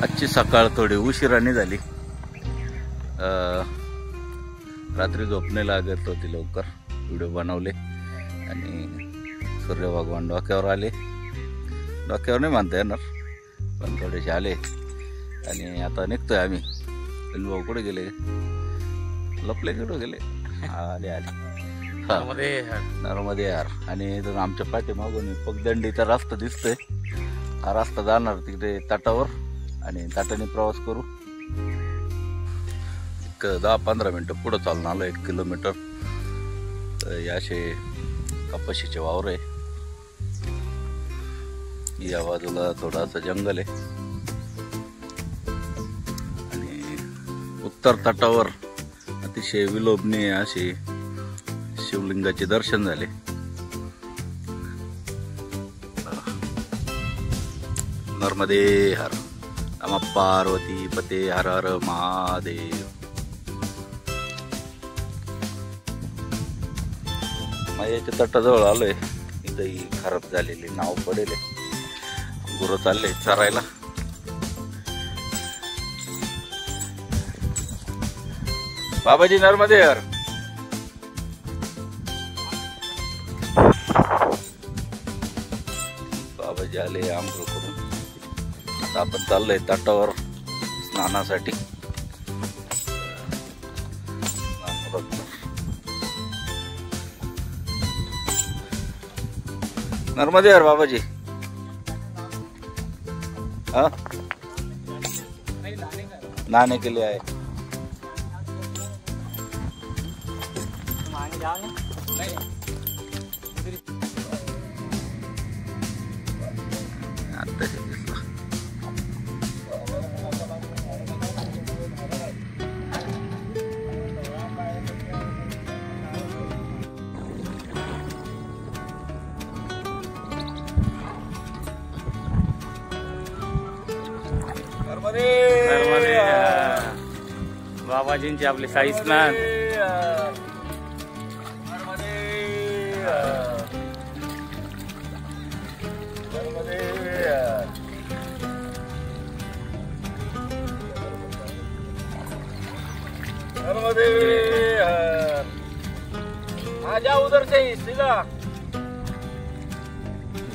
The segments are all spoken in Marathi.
आजची सकाळ थोडी उशिराने झाली. रात्री झोपणे लागत होती लवकर. व्हिडिओ बनवले आणि सूर्य भगवान डोक्यावर आले. डोक्यावर नाही म्हणता येणार पण थोडेसे आले आणि आता निघतोय आम्ही. भाऊ कुठे गेले? लपले कुठे गेले? आले आले नर्मदे यार. आणि आमच्या पाठीमागून पगदंडीचा रस्ता दिसतोय. हा रस्ता जाणार तिकडे ताटावर आणि ताटाने प्रवास करू. 10-15 मिनिटं पुढं चालून आलो 1 किलोमीटर. तर असे कपाशीचे वावर आहे. या बाजूला थोडासा जंगल आहे आणि उत्तर तटावर अतिशय विलोभनीय असे शिवलिंगाचे दर्शन झाले. नर्मदे हर नमः पार्वती पते हर हर महादेव. मायाच्या तटाजवळ आलोय. इथं ही खराब झालेली नाव पडेल. गुरं चालले चरायला. बाबाजी नर्मदे हर. बाबाजी आले आंघोळ करून. आता आपण चाललोय तटावर स्नानासाठी. नर्मदे हर बाबाजी. हाँ नहाने के लिए आए. बाबाजींचे आपले साई स्नान. आ जाओ उधर से ही सीधा.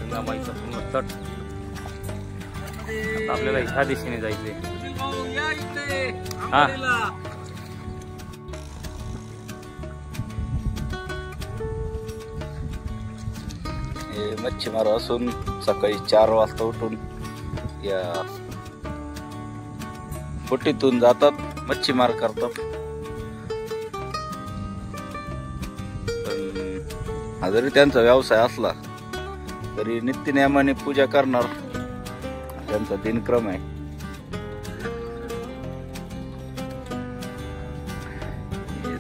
गंगामाईचा पूर्ण तट. आपल्याला ह्या दिशेने जायचंय. हा मच्छीमार असून सकाळी 4 वाजता उठून या बोटीतून जातात, मच्छीमार करतात. पण हा जरी त्यांचा व्यवसाय असला तरी नित्यनियमाने पूजा करणार त्यांचा दिनक्रम आहे.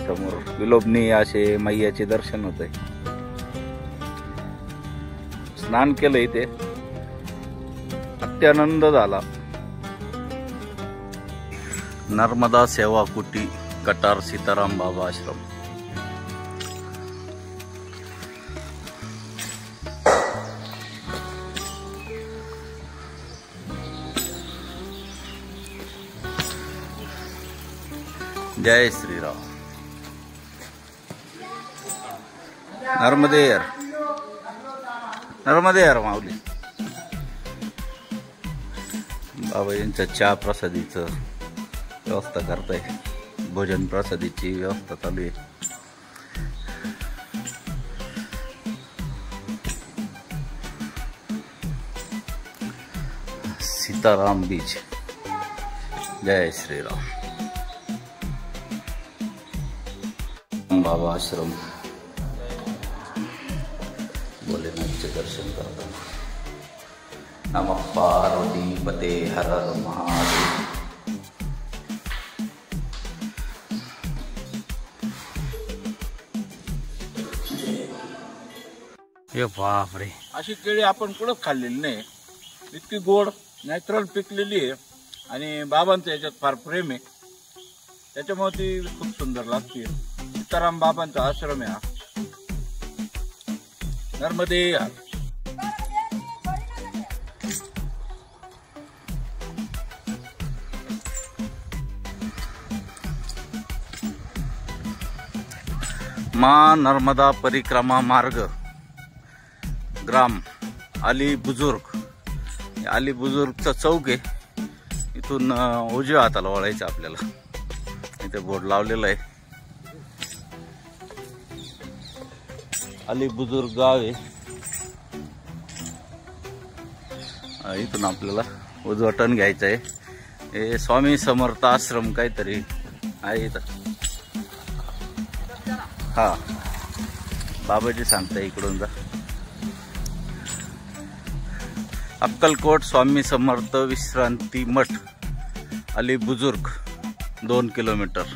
समोर विलोभनीय असे मैयाचे दर्शन होत आहे. स्नान केलं इथे, अत्यानंद झाला. नर्मदा सेवा कुटी, कटार, सीताराम बाबा आश्रम. जय श्रीराम. नर्मदे यार, नर्मदे यार माऊली. बाबा यांच्या चहा प्रसादीचं व्यवस्था करताय. भोजन प्रसादीची व्यवस्था चालू आहे. सीताराम बीच. जय श्रीराम. बाबा आश्रम भोलेनाथचे दर्शन करताना. नमः पार्वती पते हर हर महादेव. हे बापरे, अशी केळी आपण कुठंच खाल्लेली नाही. इतकी गोड नॅचरल पिकलेली आहे आणि बाबांचं याच्यात फार प्रेम आहे, त्याच्यामुळे ती खूप सुंदर लागते. सीताराम बाबांचा आश्रम आहे हा. नर्मदे यार. माँ नर्मदा परिक्रमा मार्ग ग्राम अली बुजुर्ग. अली बुजुर्गचा चौक आहे. इथून उजव्या हाताला वळायचं आपल्याला. इथे बोर्ड लावलेला आहे. अली बुजुर्ग गाव आहे. इथून आपल्याला उजवा टर्न घ्यायचा आहे. हे स्वामी समर्थ आश्रम काहीतरी आहे इथं. हा बाबाजी सांगताय इकडून जा. अक्कलकोट स्वामी समर्थ विश्रांती मठ अली बुजुर्ग 2 किलोमीटर.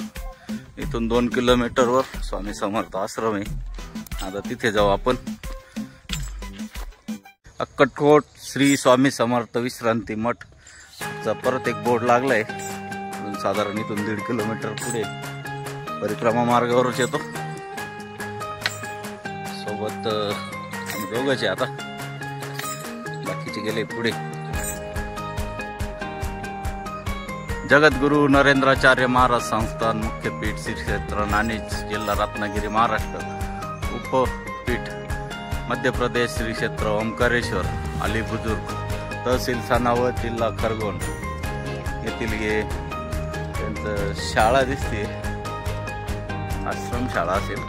इथून 2 किलोमीटरवर स्वामी समर्थ आश्रम आहे. आता तिथे जाऊ आपण. अक्कलकोट श्री स्वामी समर्थ विश्रांती मठ चा परत एक बोर्ड लागलाय. साधारण इथून 1.5 किलोमीटर पुढे परिक्रमा मार्गावरच येतो. सोबत आम्ही दोघंच आहे. आता बाकीचे गेले पुढे. जगद्गुरु नरेंद्राचार्य महाराज संस्थान मुख्यपीठ श्री क्षेत्र नाणीज जिल्हा रत्नागिरी महाराष्ट्र. उपपीठ मध्य प्रदेश श्री क्षेत्र ओंकारेश्वर अली बुजुर्ग तहसील सानावत जिल्हा खरगोन येथील हे त्यांचं शाळा दिसते. आश्रम शाळा असेल.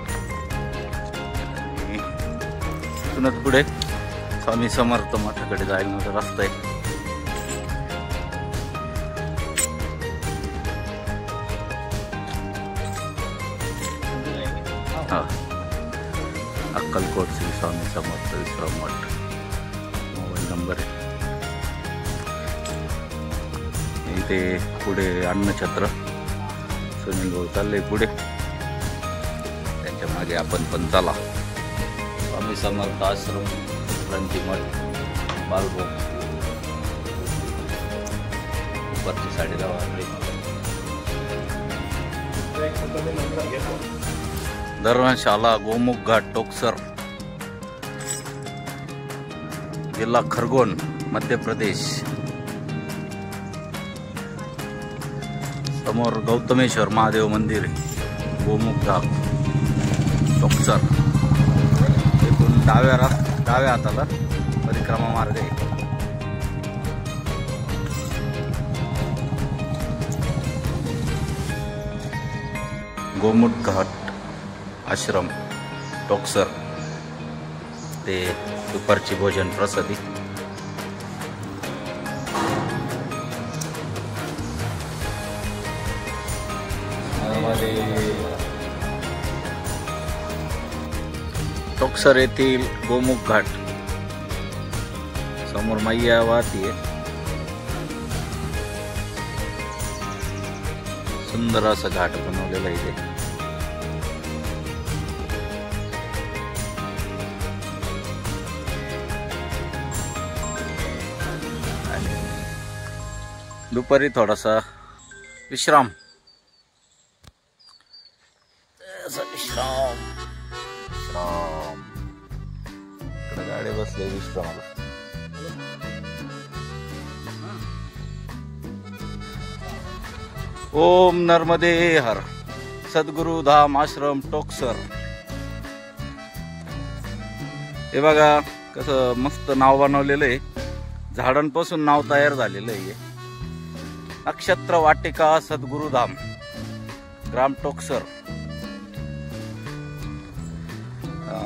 इथूनच पुढे स्वामी समर्थ मठाकडे जायला रस्ता आहे. अक्कलकोट श्री स्वामी समर्थ विश्राम मठ. मोबाईल नंबर आहे. इथे पुढे अन्नछत्र सुनील भाऊ चालले पुढे. त्यांच्या मागे आपण पण चला. स्वामी समर्थ आश्रम विश्रांती मठ बालभोग दुपारची 10:30 वाजले. धर्मशाला गोमुख घाट टोकसर जिल्हा खरगोन मध्य प्रदेश. समोर गौतमेश्वर महादेव मंदिर आहे. गोमुख घाट टोकसर. इथून डाव्या हाताला परिक्रमा मार्ग आहे. गोमुख घाट आश्रम टोकसर ते दुपारची भोजन प्रसादी. टोकसर येथील गोमुख घाट समोर मैया वाहतीये. सुंदर असा घाट बनवलेला आहे इथे. दुपारी थोडासा विश्राम. इकडे गाडी बसले विश्रामाला. ओम नर्मदे हर सद्गुरु धाम आश्रम टोकसर. हे बघा कसं मस्त नाव बनवलेलं आहे. झाडांपासून नाव तयार झालेलं आहे. नक्षत्र वाटिका सद्गुरुधाम ग्राम टोकसर.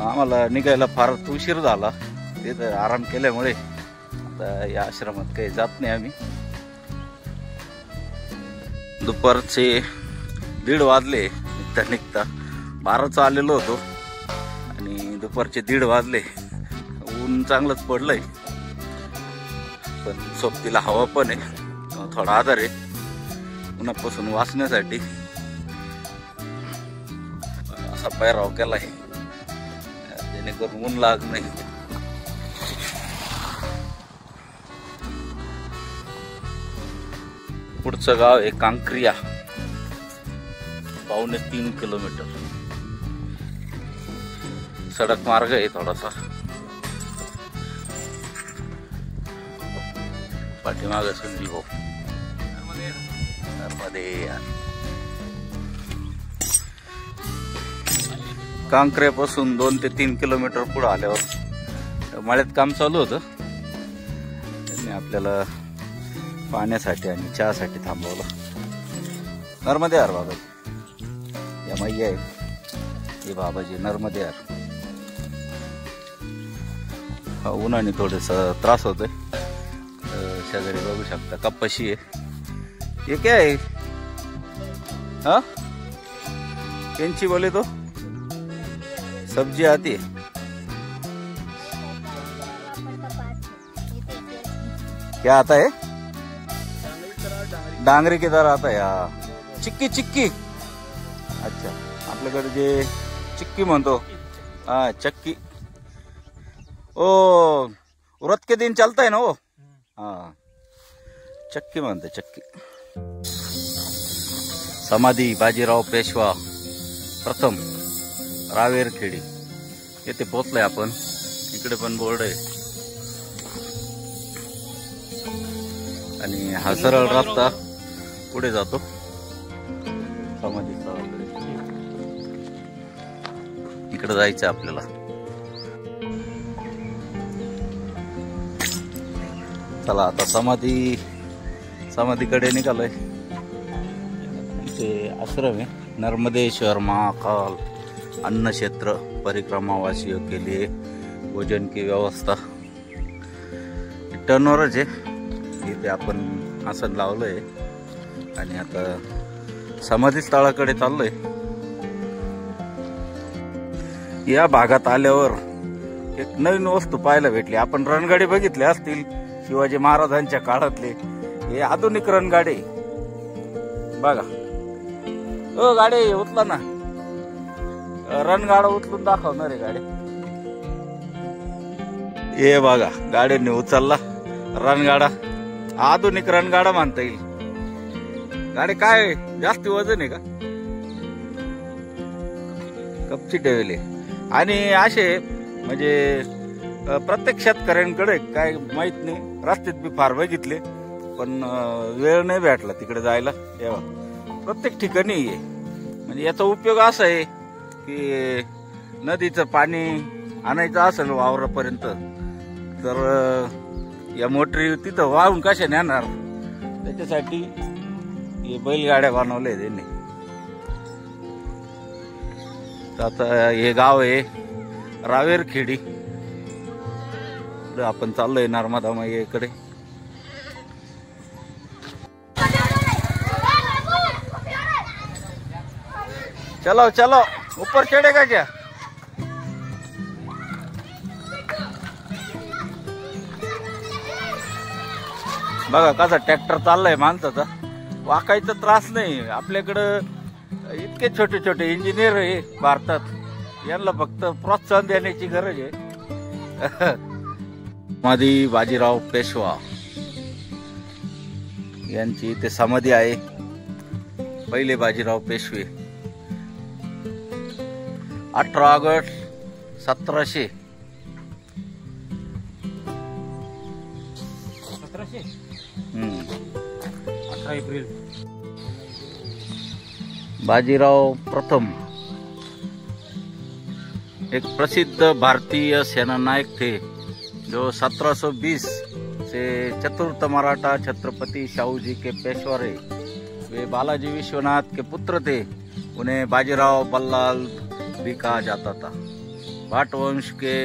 आम्हाला निघायला फार उशीर झाला. तिथे आराम केल्यामुळे आता या आश्रमात काही जात नाही आम्ही. दुपारचे 1:30 वाजले निघता 12चा आलेलो होतो आणि दुपारचे 1:30 वाजले. ऊन चांगलंच पडलंय पण सोबतीला हवा पण आहे. थोडा आधार आहे उन्हापासून वाचण्यासाठी. असा पैराव केलाय जेणेकरून ऊन लाग नाही. पुढचं गाव आहे कांक्रिया. 2.25 किलोमीटर. सडक मार्ग आहे थोडासा. पाठीमागे सुनील भाऊ. नर्मदे कांकऱ्यापासून 2 ते 3 किलोमीटर पुढे आल्यावर मळ्यात काम चालू होतं. त्यांनी आपल्याला पाण्यासाठी आणि चहासाठी थांबवलं. नर्मदे यार बाबा, या मैया आहे हे बाबाजी नर्मदे यार. उन्हाने थोडस त्रास होतोय. शेजारी बघू शकता कपाशी आहे. ये क्या है? हाँ कैंची बोले तो सब्जी आती है. क्या आता है? डांगरी की तरह आता है. हाँ चिक्की चिक्की. अच्छा आपल्याकडे जे चिक्की म्हणतो. हाँ चक्की. ओ व्रत के दिन चलता है ना वो. हाँ चक्की म्हणते चक्की. समाधी बाजीराव पेशवा प्रथम रावेरखेडी येथे पोहोचलोय आपण. इकडे पण बोर्ड आहे आणि हा सरळ रस्ता पुढे जातो समाधी स्थळाकडे. इकडे जायचं आपल्याला. चला आता समाधीकडे निघालोय. इथे आश्रम आहे नर्मदेश्वर महाकाल अन्न क्षेत्र परिक्रमावासियों के लिए भोजन की व्यवस्था. टर्नवरच आहे. इथे आपण आसन लावलंय आणि आता समाधी स्थळाकडे चाललोय. या भागात आल्यावर एक नवीन वस्तू पाहायला भेटली. आपण रणगाडे बघितले असतील शिवाजी महाराजांच्या काळातले. हे आधुनिक रणगाडे बघा. ओ गाडी उचला ना. रणगाडा उचलून दाखवणार आहे गाडी. हे बघा गाडीने उचलला रणगाडा. आधुनिक रणगाडा म्हणता येईल. गाडी काय जास्त वजन आहे का? कपची ठेवले. आणि असे म्हणजे प्रत्येक शेतकऱ्यांकडे काय माहित नाही. रस्त्यात बी फार बघितले पण वेळ नाही भेटला तिकडे जायला. तेव्हा प्रत्येक ठिकाणी आहे. म्हणजे याचा उपयोग असा आहे की नदीचं पाणी आणायचं असेल वावरापर्यंत तर या मोटरी तिथं वाहून कशा नेणार. त्याच्यासाठी हे बैलगाड्या बनवल्या त्यांनी. आता हे गाव आहे रावेरखेडी. आपण चाललोय नर्मदा मैयाकडे. चलो चलो ऊपर चढ़ेगा क्या? बघा कसा ट्रॅक्टर चाललाय माणसाचा. वाकायचा त्रास नाही. आपल्याकडं इतके छोटे छोटे इंजिनियर आहे भारतात. यांना फक्त प्रोत्साहन देण्याची गरज आहे. समाधी बाजीराव पेशवा यांची इथे समाधी आहे. पहिले बाजीराव पेशवे 18 ऑगस्ट 1700 18 एप्रिल. बाजीराव प्रथम एक प्रसिद्ध भारतीय सेनानायक थे जो 1720 से चतुर्थ मराठा छत्रपति शाहू जी के पेशवा रहे. वे बालाजी विश्वनाथ के पुत्र थे. उन्हें बाजीराव बल्लाल भी कहा जाता था. भाट वंश के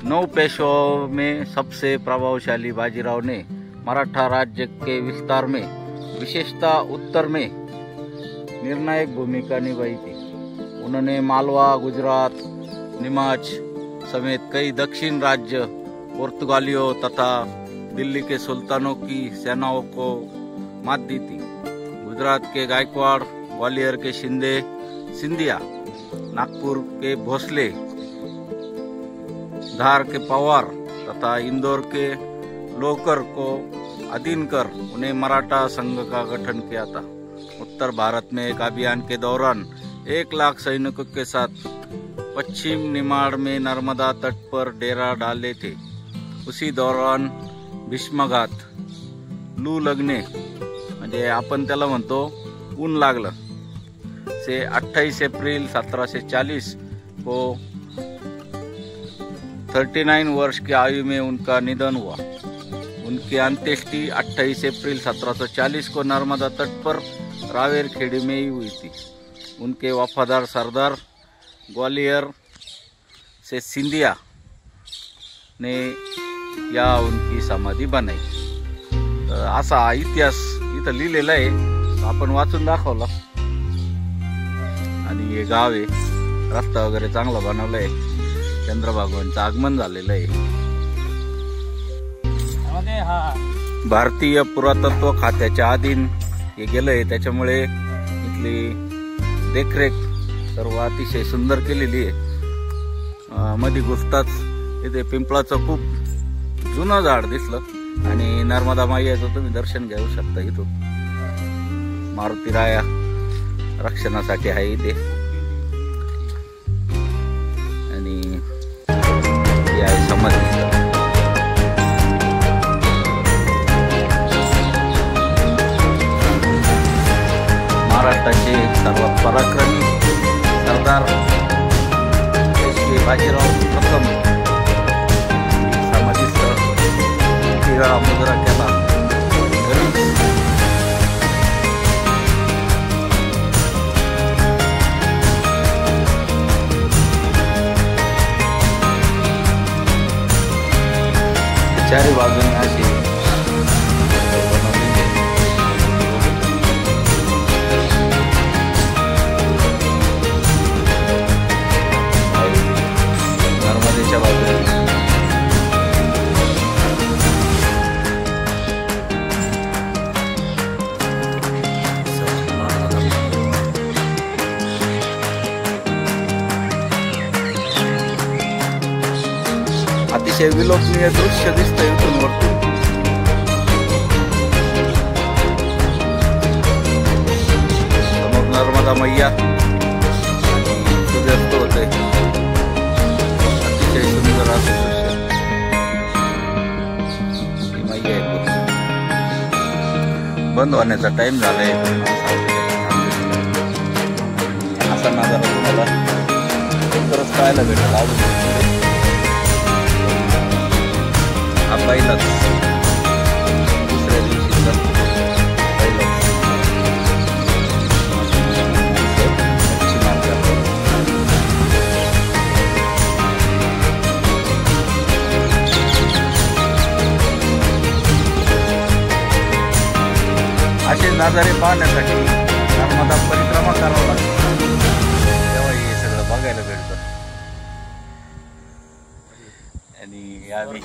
9 पेशवाओं में सबसे प्रभावशाली बाजीराव ने मराठा राज्य के विस्तार में विशेषतः उत्तर में निर्णायक भूमिका निभाई थी. उन्होंने मालवा, गुजरात, निमाच समेत कई दक्षिण राज्य, पुर्तगालियों तथा दिल्ली के सुल्तानों की सेनाओं को मात दी थी. गुजरात के गायकवाड़, ग्वालियर के सिंधिया, नागपुर के भोसले, धार के पवार तथा इंदौर के लोकर को अधीन कर उन्हें मराठा संघ का गठन किया था. उत्तर भारत में एक अभियान के दौरान 1 लाख सैनिकों के साथ पश्चिम निमाड़ में नर्मदा तट पर डेरा डाले थे. उसी दौरान भीष्मघात, लू लगने म्हणजे आपण त्याला म्हणतो ऊन लागलं से 28 एप्रिल 1740 को 39 वर्ष की आयु में उनका निधन हुआ। उनकी अंत्येष्टि 28 अप्रैल 1740 को नर्मदा तट पर रावेर खेड़ी में ही हुई थी। उनके वफादार सरदार ग्वालियर से सिंधिया ने या उनकी समाधी बनाई। असा इतिहास इथं लिहिलेला आहे, आपण वाचून दाखवला। आणि हे गाव आहे, रस्ता वगैरे चांगला बनवलाय, चंद्रभागांचं आगमन झालेलं आहे। भारतीय पुरातत्व खात्याच्या अधीन हे गेलंय, त्याच्यामुळे इथली देखरेख सर्व अतिशय सुंदर केलेली आहे। मध्ये घुसताच इथे पिंपळाचं खूप जुनं झाड दिसलं आणि नर्मदा माईचं तुम्ही दर्शन घेऊ शकता। इथून मारुती राया रक्षणासाठी आहे इथे। आणि हे आहे समाधी। महाराष्ट्राचे सर्वात पराक्रमी सरदार पेशवे बाजीराव प्रथम समाधीस्थ वेळा मुजरा केला। चारी बाजूने अशी नर्मदेच्या बाजूने अतिशय विलोभनीय दृश्य दिसतंय इथून वरतून। समोर नर्मदा मैया सूर्यास्त होतंय, अतिशय सुंदर असं दृश्य। ही मैया आहे, बंद होण्याचा टाइम झालाय, असा नजारा तुम्हाला खरंच पाहायला भेटेल। अजून पहिलाच दुसऱ्या दिवशीचा पहिलाच मच्छी मार्केट। असे नजारे पाहण्यासाठी नर्मदा परिक्रमा करावं लागतं, तेव्हा हे सगळं बघायला भेटतं। आणि आम्ही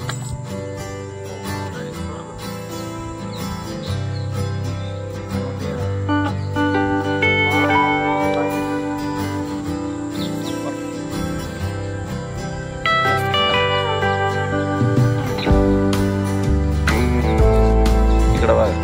इकडं बघा,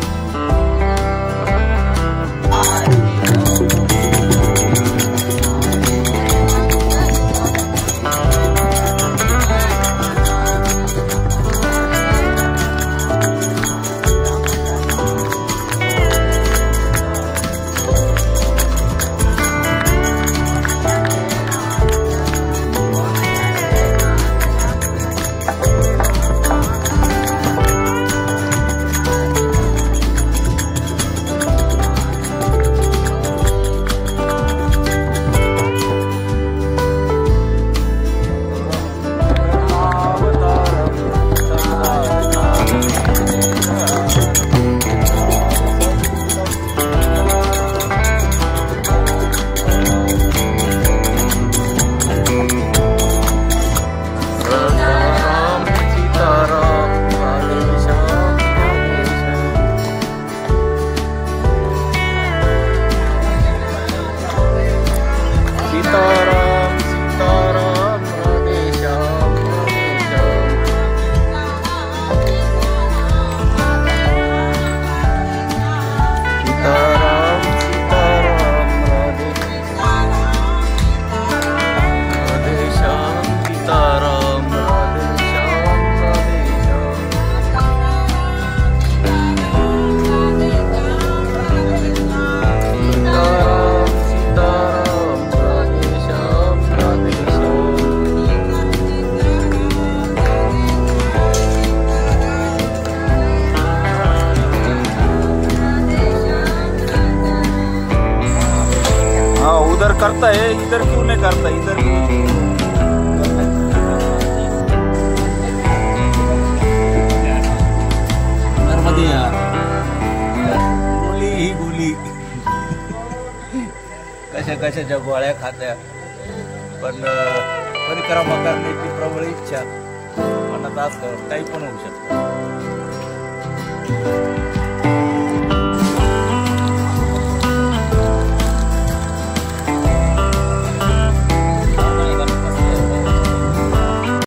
करता है, इधर क्यों नहीं करता? इधर मध्ये गोली ही गोली कशा कशाच्या गोळ्या खात्या, पण परिक्रमा करण्याची प्रबळ इच्छा मनात असल्यावर काही पण होऊ शकतं.